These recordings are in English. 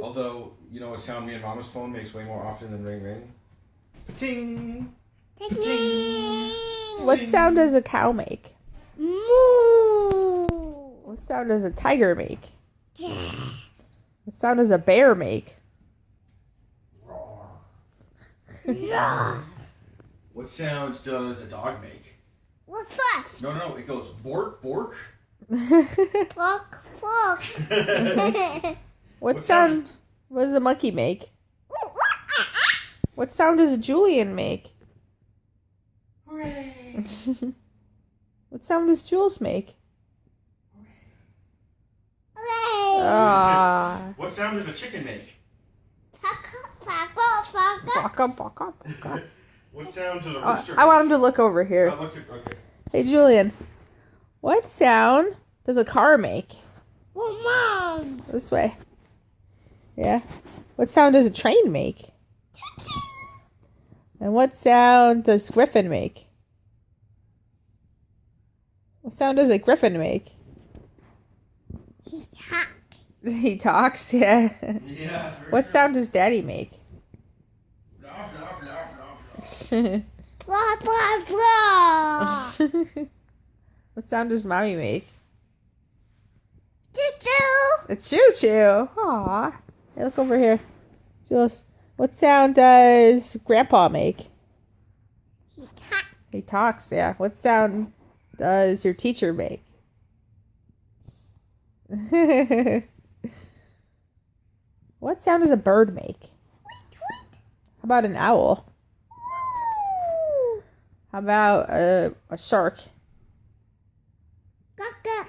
Although, you know what sound me and Mama's phone makes way more often than ring ring? Pa-ting! Ting! What sound does a cow make? Moo! What sound does a tiger make? What sound does a bear make? Roar. Roar! What sound does a dog make? What's that? No, it goes bork, bork. Fuck, fuck. What sound does a monkey make? What sound does a Julian make? Hooray! What sound does Jules make? Hooray! Ah. What sound does a chicken make? Baka, baka, baka. What sound does a rooster make? I want him to look over here. Okay. Hey, Julian. What sound does a car make? Mom. This way. Yeah. What sound does a train make? And what sound does Griffin make? What sound does a griffin make? He talk. He talks, yeah. Yeah. What sound does Daddy make? Blah, blah, blah. What sound does Mommy make? Choo-choo. A choo-choo. Aw. Hey, look over here. Jules, what sound does Grandpa make? He talk. He talks, yeah. What sound does your teacher make? What sound does a bird make? How about an owl? Woo. How about a shark? Gaka.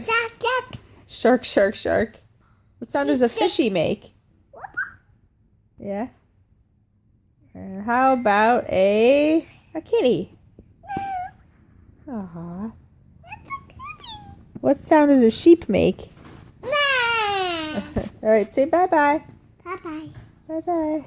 Jack, jack. Shark, shark, shark. What sound does a fishy make? Yeah. How about a kitty? Aww. What sound does a sheep make? Nah. All right, say bye-bye. Bye-bye. Bye-bye.